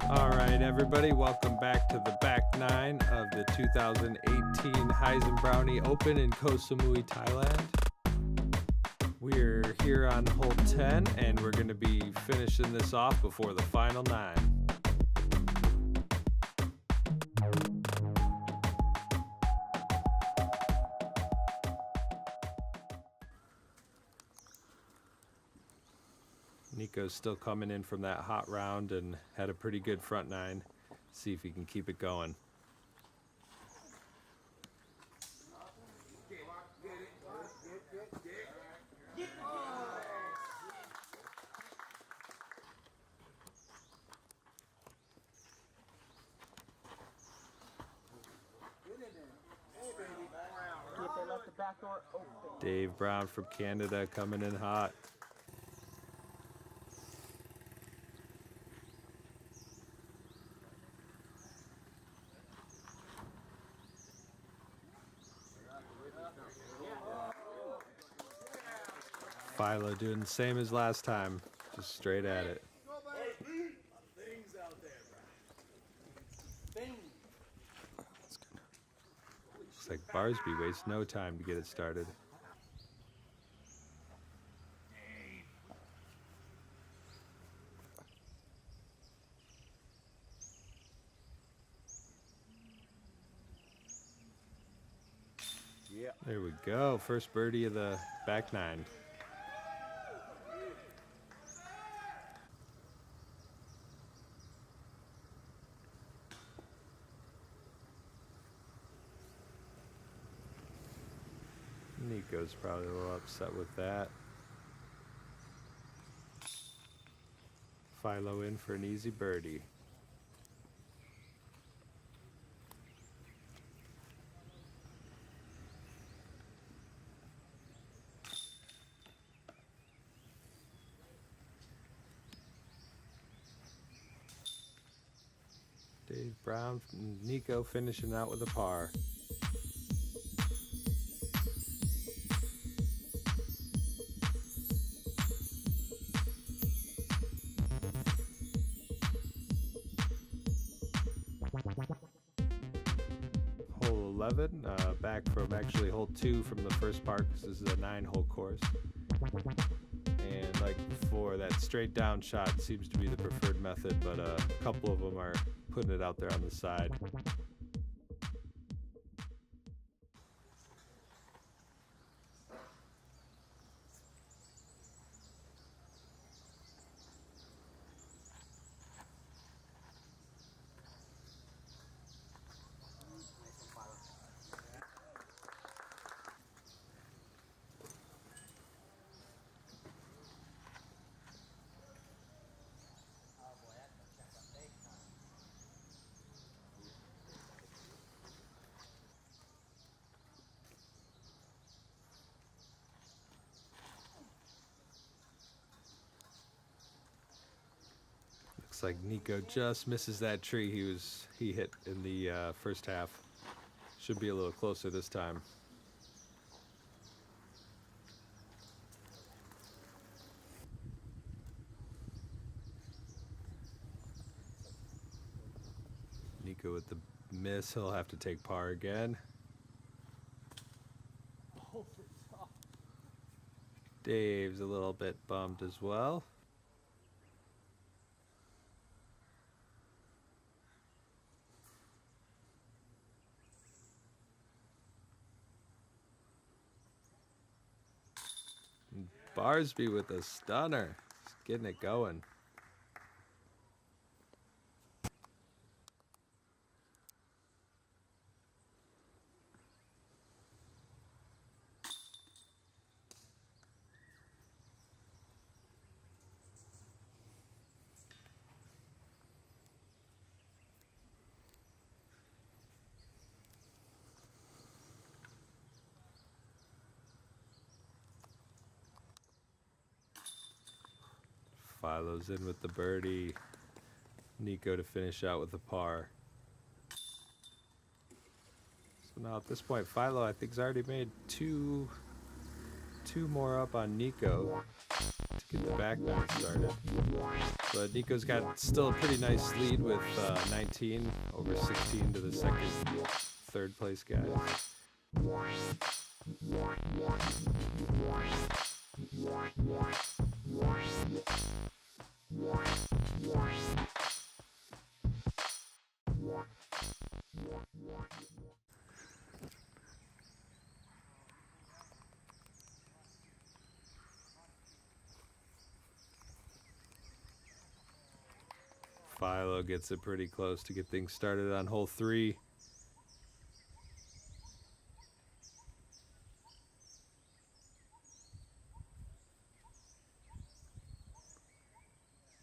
All right, everybody, welcome back to the back nine of the 2018 Hyzenbrownie Open in Koh Samui, Thailand. We're here on hole 10, and we're going to be finishing this off before the final nine. Nico's still coming in from that hot round and had a pretty good front nine. See if he can keep it going. Dave Brown from Canada coming in hot. Philo doing the same as last time, just straight at it. Looks like Barsby wastes no time to get it started. There we go, first birdie of the back nine. Nico's probably a little upset with that. Philo in for an easy birdie. Dave Brown and Nico finishing out with a par. Hole 11, back from actually hole 2 from the first part, because this is a 9-hole course. And like before, that straight down shot seems to be the preferred method, but a couple of them are putting it out there on the side. Looks like Nico just misses that tree he hit in the first half. Should be a little closer this time. Nico with the miss, he'll have to take par again. Dave's a little bit bummed as well. Barsby with a stunner, just getting it going. Philo's in with the birdie. Nico to finish out with a par. So now at this point, Philo I think has already made two 2 more up on Nico to get the back 9 started. But Nico's got still a pretty nice lead with 19 over 16 to the second, third place guys. Philo gets it pretty close to get things started on hole 3.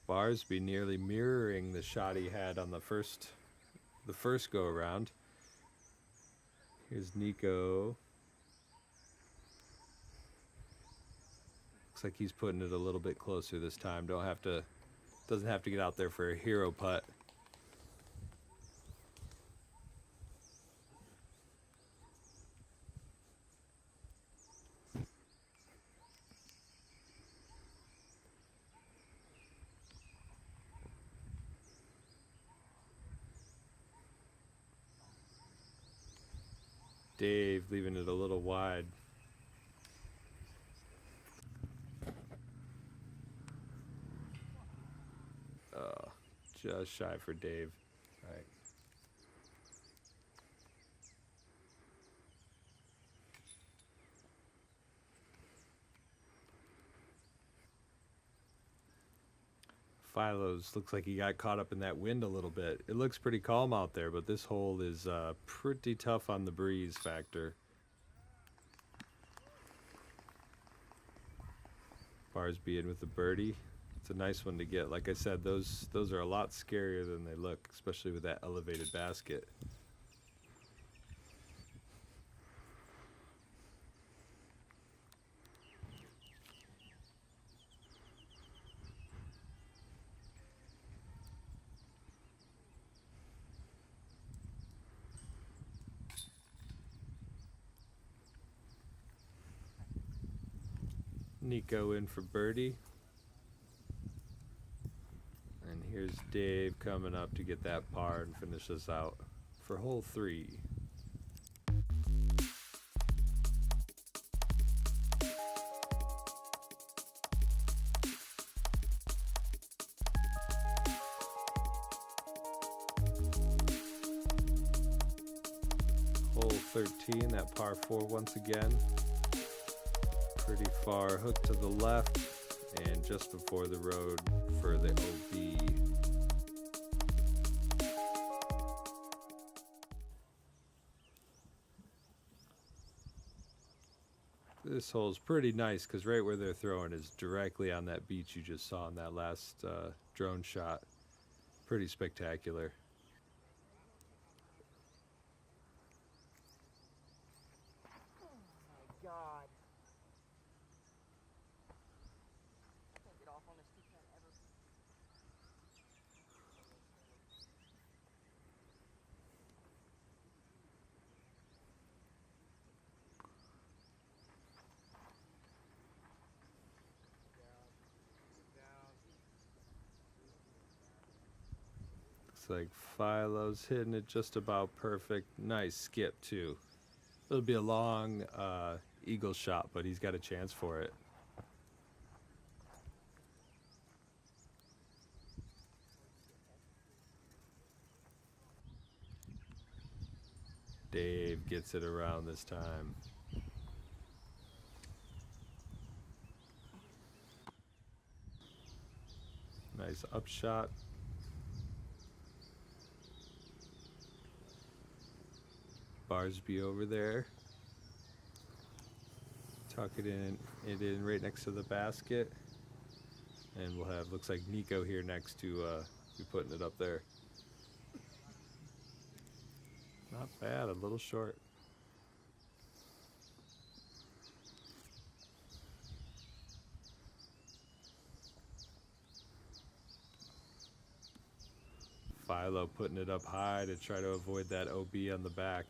Barsby nearly mirroring the shot he had on the first go around. Here's Nico. Looks like he's putting it a little bit closer this time. Doesn't have to get out there for a hero putt. Dave leaving it a little wide. Just shy for Dave. All right. Philo's looks like he got caught up in that wind a little bit. It looks pretty calm out there, but this hole is pretty tough on the breeze factor. Barsby in with the birdie. It's a nice one to get. Like I said, those are a lot scarier than they look, especially with that elevated basket. Nico in for birdie. And here's Dave coming up to get that par and finish this out for hole 3. Hole 13, that par 4 once again. Pretty far hook to the left and just before the road for the OB. This hole's pretty nice because right where they're throwing is directly on that beach you just saw in that last drone shot. Pretty spectacular. Oh my God. I can't get off on this steep pad ever. Looks like Philo's hitting it just about perfect. Nice skip too. It'll be a long eagle shot, but he's got a chance for it. Dave gets it around this time. Nice upshot. Barsby over there. Tuck it in right next to the basket. And we'll have, looks like Nico here next to be putting it up there. Not bad, a little short. Philo putting it up high to try to avoid that OB on the back.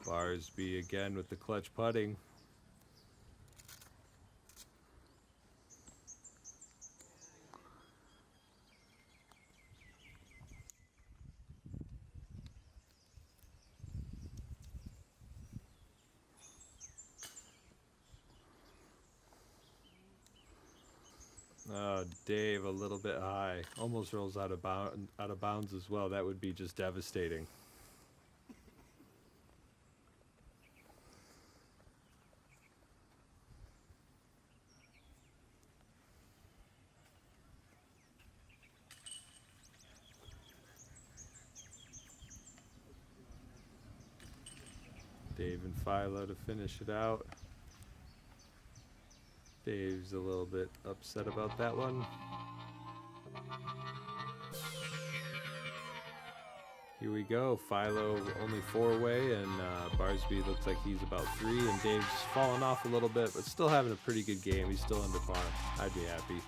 Barsby again with the clutch putting. Oh, Dave, a little bit high. Almost rolls out of bounds as well. That would be just devastating. Dave and Philo to finish it out. Dave's a little bit upset about that one. Here we go. Philo only 4-way, and Barsby looks like he's about 3, and Dave's fallen off a little bit, but still having a pretty good game. He's still under par. I'd be happy.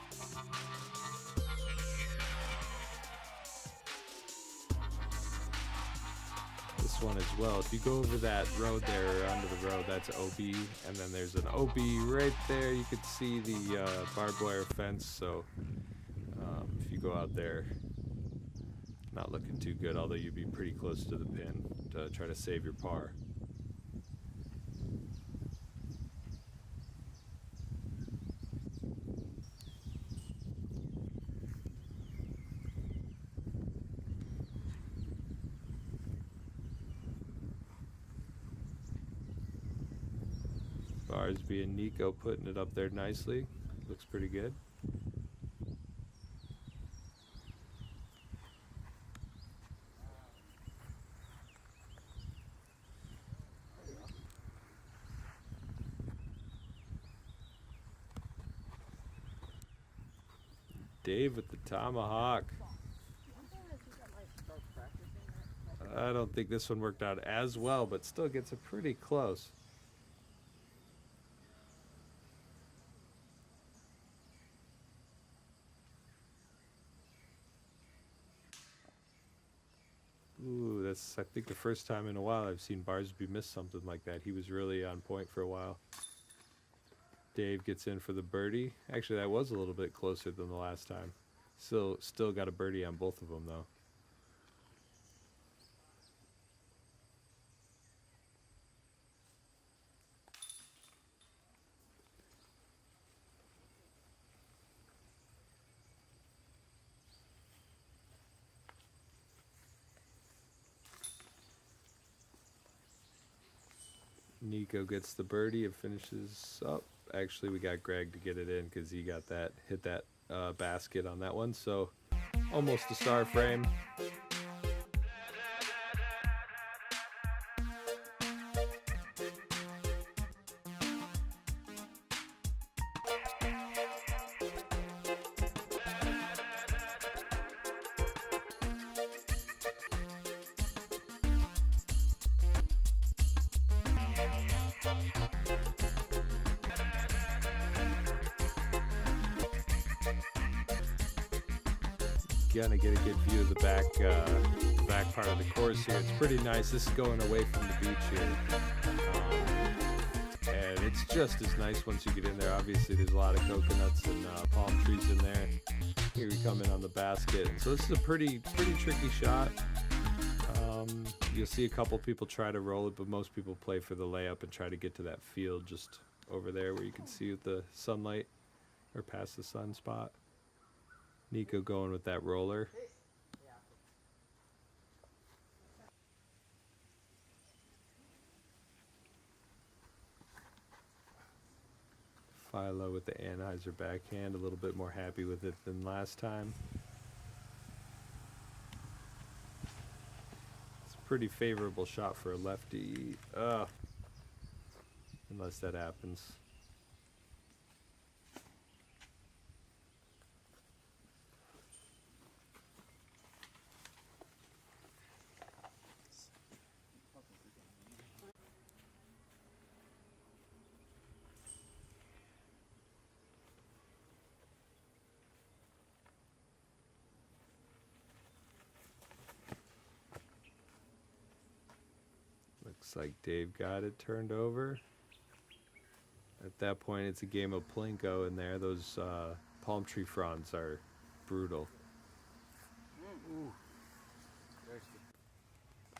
This one as well. If you go over that road there, or onto the road, that's OB, and then there's an OB right there. You could see the barbed wire fence, so if you go out there, not looking too good, although you'd be pretty close to the pin to try to save your par. Barsby and Nico putting it up there nicely. Looks pretty good. Dave with the tomahawk. I don't think this one worked out as well, but still gets it pretty close. Ooh, that's, I think, the first time in a while I've seen Barsby miss something like that. He was really on point for a while. Dave gets in for the birdie. Actually, that was a little bit closer than the last time. Still got a birdie on both of them, though. Nico gets the birdie and finishes up. Actually, we got Greg to get it in because he got that, hit that basket on that one. So almost a star frame. Gonna get a good view of the back part of the course here. It's pretty nice. This is going away from the beach here, and it's just as nice once you get in there. Obviously, there's a lot of coconuts and palm trees in there. Here we come in on the basket, and so this is a pretty tricky shot. You'll see a couple people try to roll it, but most people play for the layup and try to get to that field just over there where you can see the sunlight or past the sun spot. Nico going with that roller. Philo with the Anheuser backhand, a little bit more happy with it than last time. It's a pretty favorable shot for a lefty, unless that happens. Looks like Dave got it turned over. At that point, it's a game of plinko in there. Those palm tree fronds are brutal. Ooh.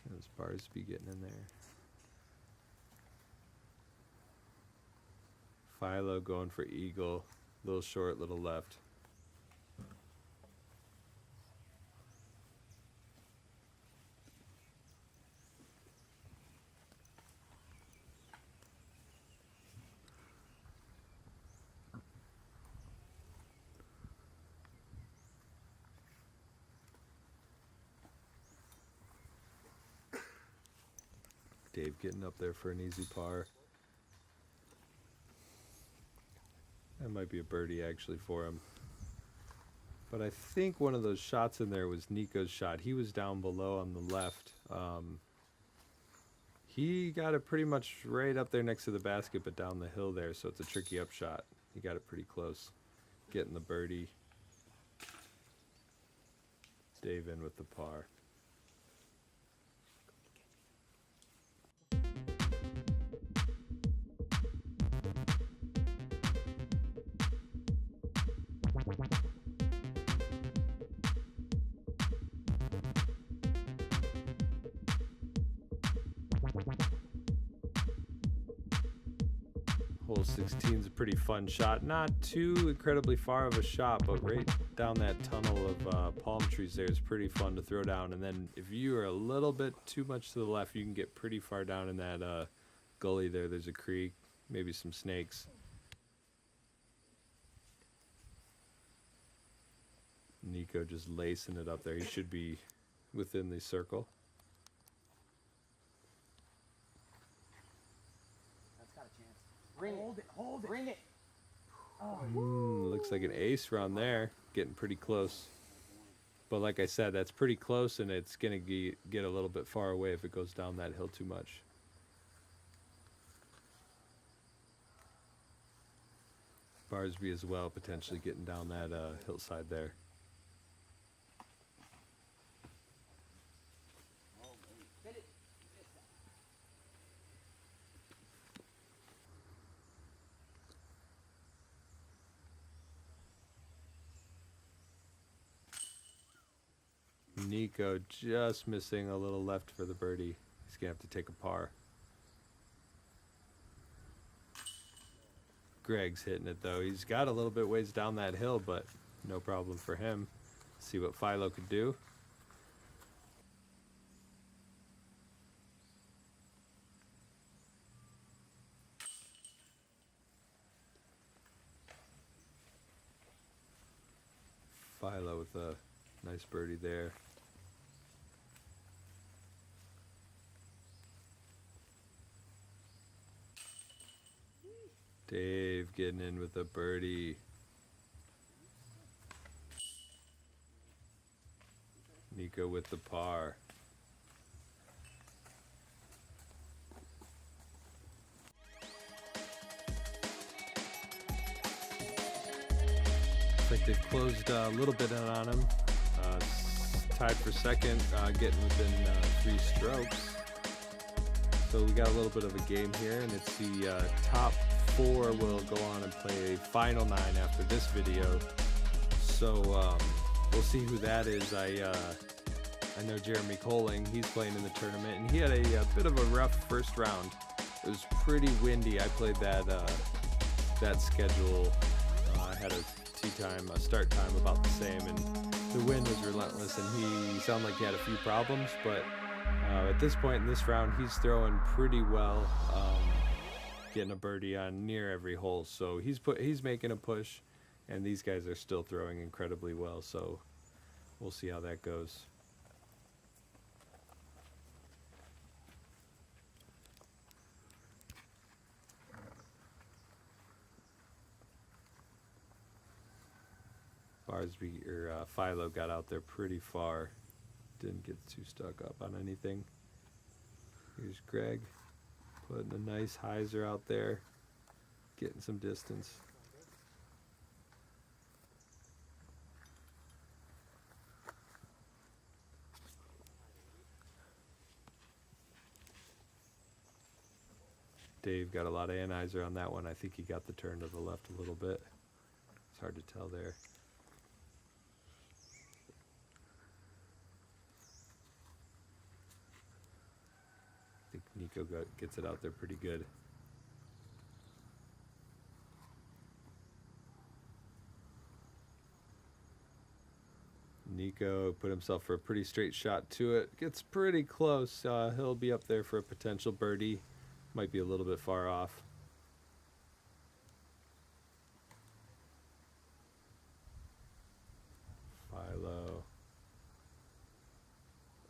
Those bars be getting in there. Philo going for eagle. Little short, little left. Dave getting up there for an easy par. That might be a birdie actually for him. But I think one of those shots in there was Nico's shot. He was down below on the left. He got it pretty much right up there next to the basket, but down the hill there, so it's a tricky up shot. He got it pretty close, getting the birdie. Dave in with the par. Hole 16 is a pretty fun shot. Not too incredibly far of a shot, but right down that tunnel of palm trees there is pretty fun to throw down. And then if you are a little bit too much to the left, you can get pretty far down in that gully there. There's a creek, maybe some snakes. Nico just lacing it up there. He should be within the circle. That's got a chance. Hold it, hold it. Bring it. Looks like an ace round there. Getting pretty close. But like I said, that's pretty close, and it's going to get a little bit far away if it goes down that hill too much. Barsby as well, potentially getting down that hillside there. Nico just missing a little left for the birdie. He's going to have to take a par. Greg's hitting it though. He's got a little bit ways down that hill, but no problem for him. See what Philo could do. Philo with a nice birdie there. Dave getting in with a birdie. Nico with the par. Looks like they've closed a little bit in on him. Tied for second, getting within 3 strokes. So we got a little bit of a game here, and it's the top 4 will go on and play a final 9 after this video. So we'll see who that is. I know Jeremy Coling, he's playing in the tournament, and he had a bit of a rough first round. It was pretty windy. I played that schedule. I had a start time about the same, and the wind was relentless, and he sounded like he had a few problems, but at this point in this round, he's throwing pretty well, getting a birdie on near every hole. So he's making a push, and these guys are still throwing incredibly well. So we'll see how that goes. Barsby or Philo got out there pretty far. Didn't get too stuck up on anything. Here's Greg putting a nice hyzer out there, getting some distance. Dave got a lot of anizer on that one. I think he got the turn to the left a little bit. It's hard to tell there. I think Nico gets it out there pretty good. Nico put himself for a pretty straight shot to it. Gets pretty close. He'll be up there for a potential birdie. Might be a little bit far off. Philo.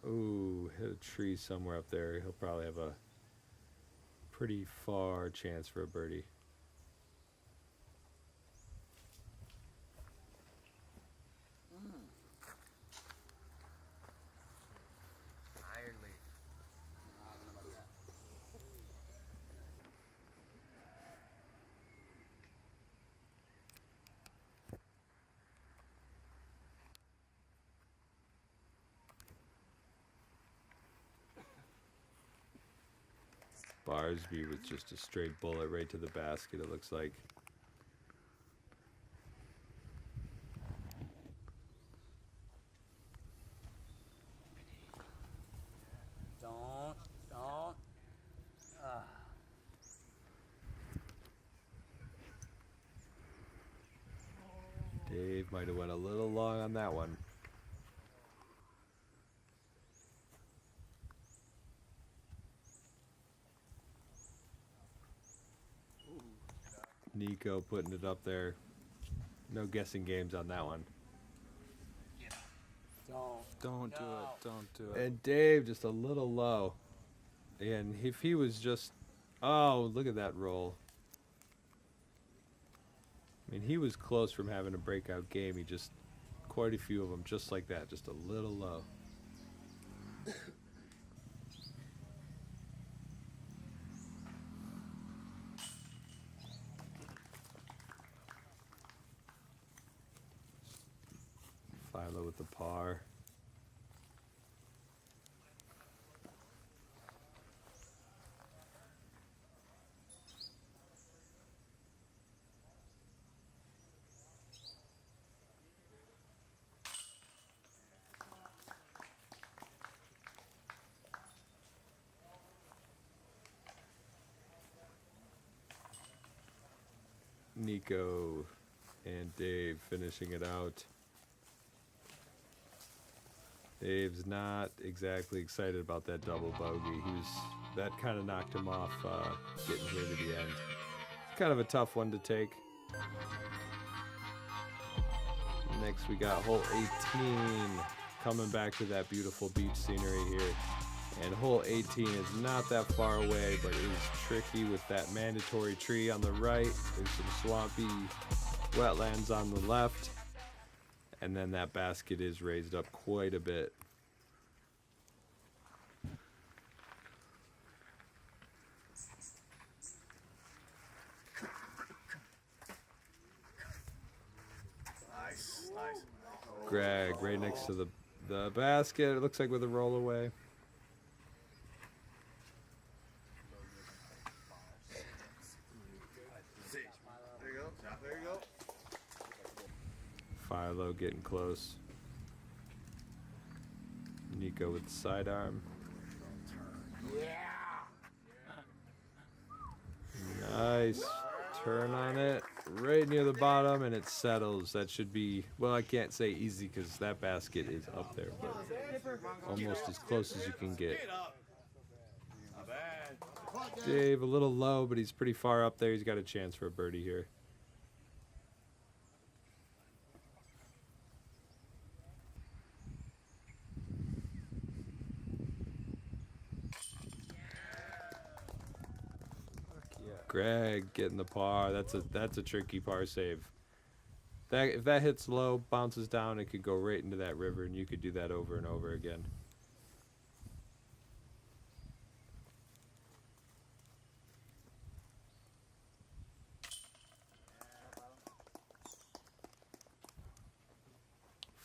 Ooh, hit a tree somewhere up there. He'll probably have a pretty far chance for a birdie. Barsby with just a straight bullet right to the basket, it looks like. Don't. Dave might have went a little long on that one. Nico putting it up there. No guessing games on that one. Don't do it. Don't do it. And Dave just a little low. And if he was just... Oh, look at that roll. I mean, he was close from having a breakout game. He just... Quite a few of them just like that. Just a little low. Philo with the par. Nico and Dave finishing it out. Dave's not exactly excited about that double bogey. That kind of knocked him off getting here to the end. It's kind of a tough one to take. Next we got hole 18, coming back to that beautiful beach scenery here. And hole 18 is not that far away, but it is tricky with that mandatory tree on the right. There's some swampy wetlands on the left. And then that basket is raised up quite a bit. Nice. Greg right next to the basket. It looks like with a roll away. There you go. Philo getting close. Nico with the sidearm. Nice. Turn on it. Right near the bottom, and it settles. That should be, well, I can't say easy because that basket is up there, but almost as close as you can get. Dave a little low, but he's pretty far up there. He's got a chance for a birdie here. Greg getting the par. That's a tricky par save. If that hits low, bounces down, it could go right into that river, and you could do that over and over again.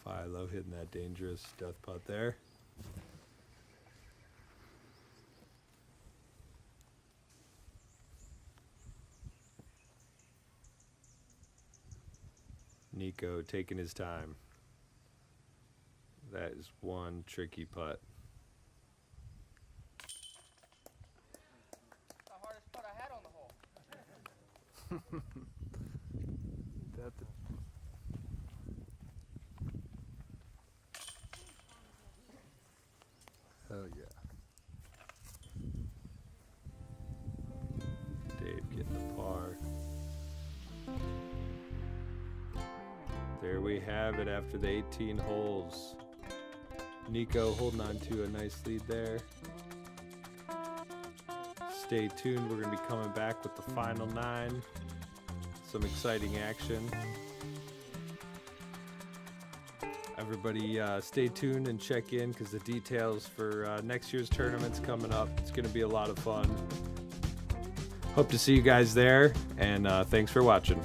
Philo hitting that dangerous death putt there. Nico taking his time. That is one tricky putt. The hardest putt I had on the hole. Hell yeah. Dave getting the par. There we have it after the 18 holes. Nico holding on to a nice lead there. Stay tuned, we're going to be coming back with the final 9. Some exciting action. Everybody stay tuned and check in because the details for next year's tournament's coming up. It's going to be a lot of fun. Hope to see you guys there, and thanks for watching.